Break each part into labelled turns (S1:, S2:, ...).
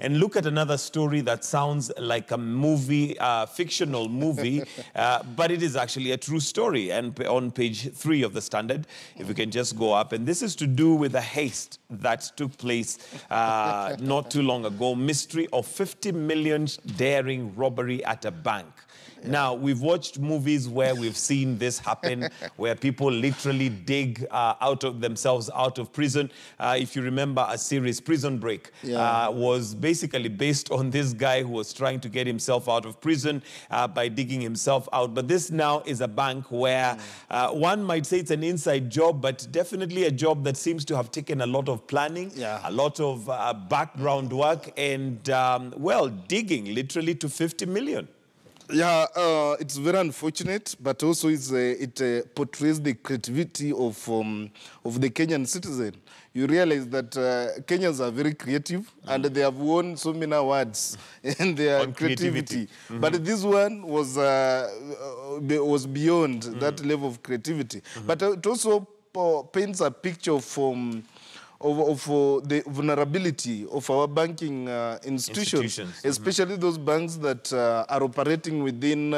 S1: and look at another story that sounds like a movie, fictional movie, but it is actually a true story. And on page 3 of the Standard, if you can just go up, and this is to do with a heist that took place not too long ago. Mystery of 50 million daring robbery at a bank. Now, we've watched movies where we've seen this happen, where people literally dig themselves out of prison. If you remember a series, Prison Break, was basically based on this guy who was trying to get himself out of prison by digging himself out. But this now is a bank where one might say it's an inside job, but definitely a job that seems to have taken a lot of planning, a lot of background work, and, well, digging literally to 50 million.
S2: Yeah, it's very unfortunate, but also it portrays the creativity of the Kenyan citizen. You realize that Kenyans are very creative, and they have won so many awards in their creativity. But this one was beyond that level of creativity. But it also paints a picture of the vulnerability of our banking institutions, especially those banks that are operating within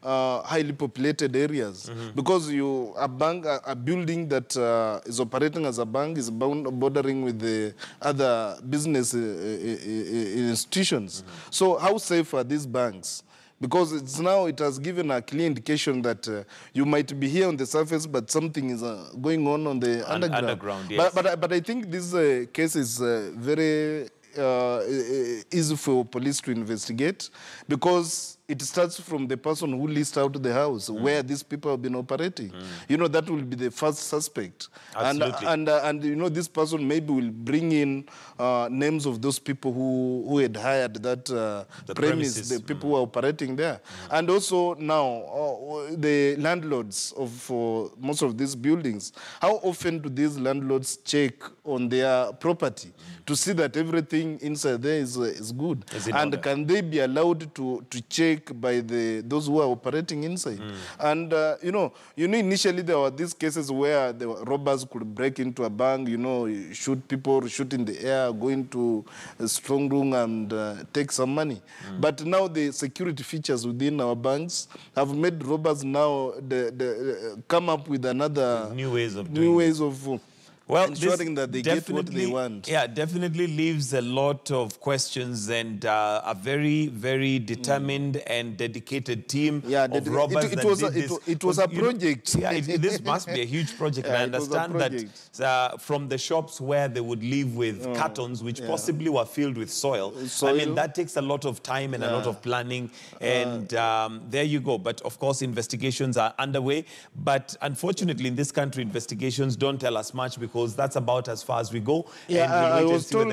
S2: highly populated areas. Because a building that is operating as a bank is bordering with the other business institutions. So how safe are these banks? Because it has given a clear indication that you might be here on the surface, but something is going on the underground.
S1: Yes.
S2: But I think this case is very easy for police to investigate, because it starts from the person who leased out the house where these people have been operating. You know, that will be the first suspect.
S1: Absolutely.
S2: And you know, this person maybe will bring in names of those people who had hired that the premises, the people who are operating there. And also now, the landlords of most of these buildings, how often do these landlords check on their property to see that everything inside there is good? And can they be allowed to check by those who are operating inside? And you know, initially there were these cases where the robbers could break into a bank, shoot people, shoot in the air, go into a strong room and take some money. But now the security features within our banks have made robbers now come up with another
S1: new ways of ensuring
S2: that they get what they want.
S1: Yeah, definitely leaves a lot of questions, and a very, very determined and dedicated team of robbers.
S2: It was a project.
S1: This must be a huge project. I understand that from the shops where they would leave with cartons, which possibly were filled with soil. I mean, that takes a lot of time and a lot of planning. And there you go. But of course, investigations are underway. But unfortunately, in this country, investigations don't tell us much, because that's about as far as we go.
S2: Yeah, I was told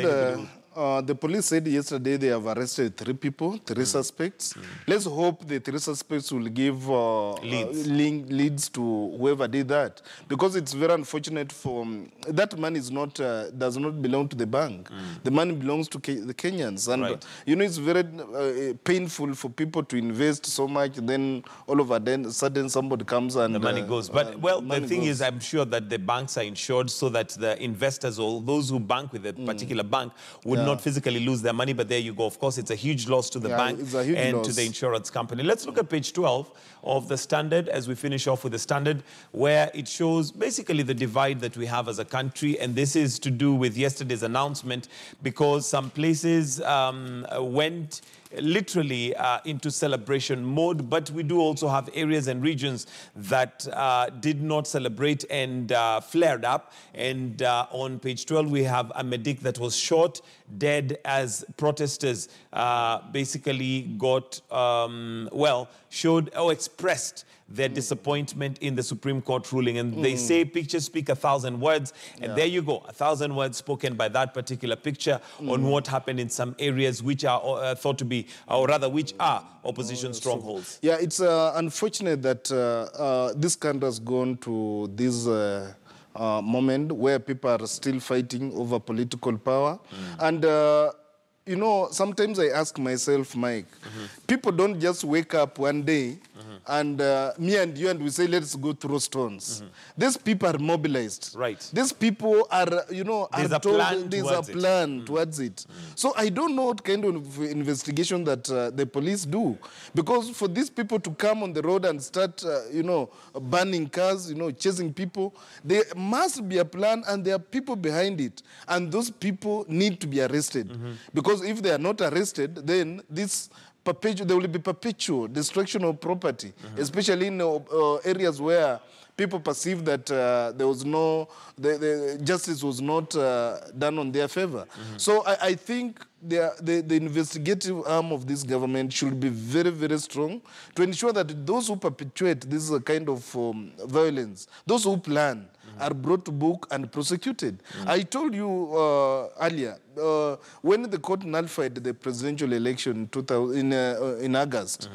S2: the police said yesterday they have arrested 3 people, 3 suspects. Let's hope the 3 suspects will give leads to whoever did that, because it's very unfortunate for that money does not belong to the bank. The money belongs to the Kenyans, and you know, it's very painful for people to invest so much, then all of a sudden somebody comes and
S1: the money goes. But well, the thing is, I'm sure that the banks are insured so that the investors or those who bank with a particular bank would not physically lose their money. But there you go. Of course, it's a huge loss to the bank and to the insurance company. Let's look at page 12 of the Standard as we finish off with the Standard, where it shows basically the divide that we have as a country. And this is to do with yesterday's announcement, because some places went literally into celebration mode, but we do also have areas and regions that did not celebrate and flared up. And on page 12, we have a medic that was shot dead as protesters basically got, expressed their disappointment in the Supreme Court ruling. And they say pictures speak 1,000 words. And there you go, 1,000 words spoken by that particular picture on what happened in some areas which are thought to be, or rather, which are opposition strongholds.
S2: Yeah, it's unfortunate that this country has gone to this moment where people are still fighting over political power. And you know, sometimes I ask myself, Mike, people don't just wake up one day and me and you, and we say, let's go throw stones. These people are mobilized.
S1: Right.
S2: These people are, you know,
S1: There's
S2: are
S1: a
S2: told
S1: plan
S2: there's
S1: towards
S2: a plan towards it. So I don't know what kind of investigation that the police do. Because for these people to come on the road and start, you know, burning cars, you know, chasing people, there must be a plan and there are people behind it. And those people need to be arrested. Because if they are not arrested, then this there will be perpetual destruction of property, especially in areas where people perceive that there was no, the justice was not done on their favor. So I think the investigative arm of this government should be very, very strong to ensure that those who perpetuate this kind of violence, those who plan, are brought to book and prosecuted. I told you earlier, when the court nullified the presidential election in August,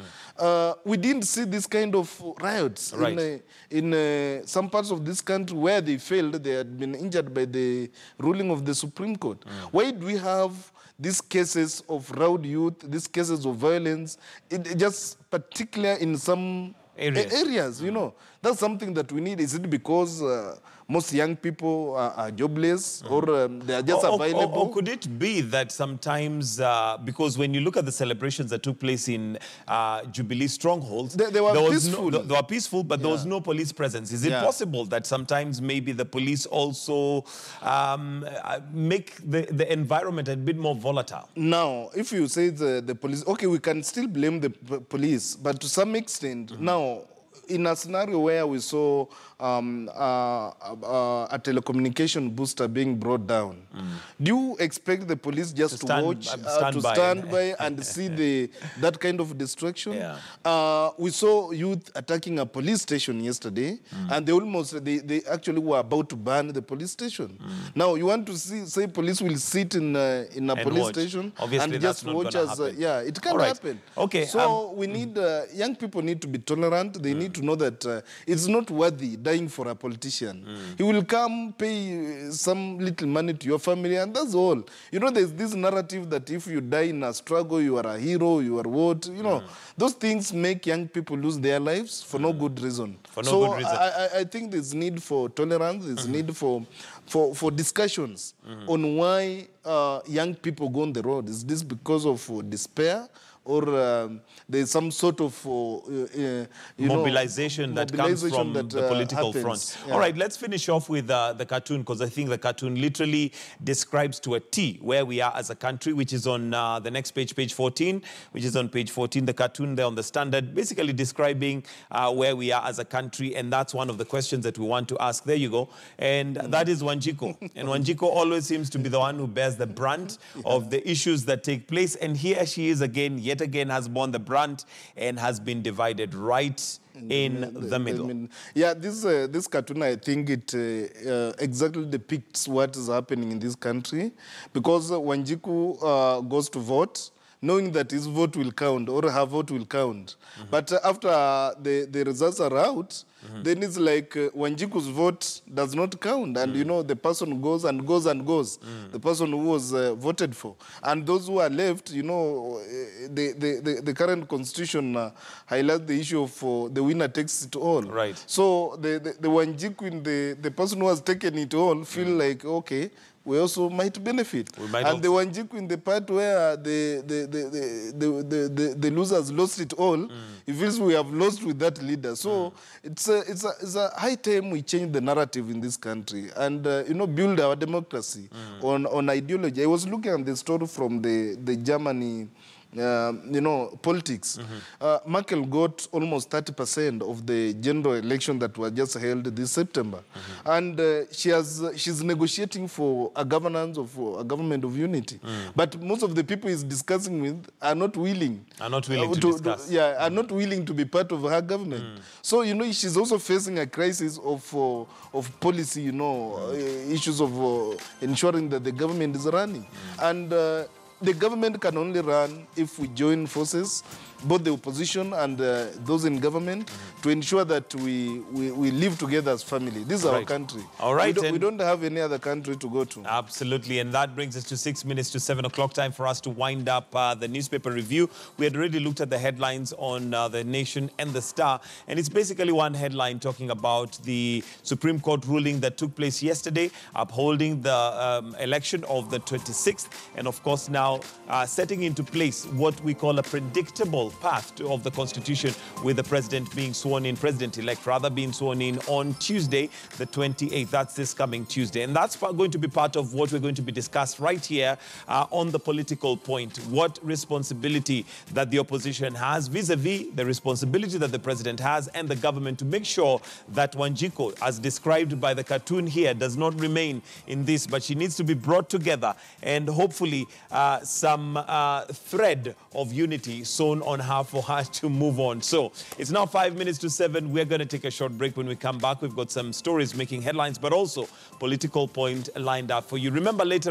S2: we didn't see this kind of riots in some parts of this country where they failed. They had been injured by the ruling of the Supreme Court. Why do we have these cases of rowdy youth, these cases of violence, just particular in some areas, you know? That's something that we need. Is it because most young people are jobless or they are just available?
S1: Or could it be that sometimes, because when you look at the celebrations that took place in Jubilee strongholds,
S2: they were peaceful.
S1: They were peaceful, but there was no police presence. Is it possible that sometimes maybe the police also make the environment a bit more volatile?
S2: Now, if you say the police, okay, we can still blame the police, but to some extent, now, in a scenario where we saw a telecommunication booster being brought down, do you expect the police just to watch, to stand by and see that kind of destruction? We saw youth attacking a police station yesterday, and they actually were about to burn the police station. Now, you want to say police will sit in a police station and just watch us? It can't happen.
S1: Okay.
S2: So we need, young people need to be tolerant. They need to know that it's not worthy dying for a politician. He will come, pay some little money to your family, and that's all. You know, there's this narrative that if you die in a struggle, you are a hero, you are what, you know. Those things make young people lose their lives for no good reason. For no good reason. I think there's need for tolerance, there's need for discussions on why young people go on the road. Is this because of despair? Or there's some sort of
S1: mobilization that comes from the political front. All right, let's finish off with the cartoon, because I think the cartoon literally describes to a T where we are as a country, which is on the next page, page 14, which is on page 14, the cartoon there on the Standard, basically describing where we are as a country, and that's one of the questions that we want to ask. There you go. And that is Wanjiku. And Wanjiku always seems to be the one who bears the brunt of the issues that take place, and here she is again, yet again has borne the brunt and has been divided right in the middle.
S2: This cartoon, I think it exactly depicts what is happening in this country, because Wanjiku goes to vote, knowing that his vote will count or her vote will count. But after the results are out, then it's like Wanjiku's vote does not count. And, you know, the person goes and goes and goes, the person who was voted for. And those who are left, you know, the current constitution highlights the issue of the winner takes it all.
S1: Right.
S2: So the Wanjiku in the person who has taken it all feel like, okay, we also might benefit. And the Wanjiku in the part where the losers lost it all, it feels we have lost with that leader. So it's a high time we change the narrative in this country and, you know, build our democracy on ideology. I was looking at the story from the Germany, you know, politics. Merkel got almost 30% of the general election that was just held this September. And she's negotiating for a government of unity. But most of the people he's discussing with are not willing.
S1: Are not willing to discuss.
S2: Are not willing to be part of her government. So, you know, she's also facing a crisis of policy, you know, issues of ensuring that the government is running. And the government can only run if we join forces, both the opposition and those in government, to ensure that we live together as family. This is our country.
S1: All right.
S2: We don't have any other country to go to.
S1: Absolutely. And that brings us to 6 minutes to 7 o'clock, time for us to wind up the newspaper review. We had already looked at the headlines on The Nation and The Star. And it's basically one headline talking about the Supreme Court ruling that took place yesterday, upholding the election of the 26th. And of course, now setting into place what we call a predictable path of the Constitution, with the president being sworn in, president-elect rather, being sworn in on Tuesday, the 28th. That's this coming Tuesday. And that's going to be part of what we're going to be discussed right here on The Political Point. What responsibility that the opposition has vis-a-vis the responsibility that the president has and the government to make sure that Wanjiku, as described by the cartoon here, does not remain in this, but she needs to be brought together, and hopefully some thread of unity sewn on her for her to move on. So it's now 5 minutes to 7. We're going to take a short break. When we come back, we've got some stories making headlines, but also Political Point lined up for you. Remember, later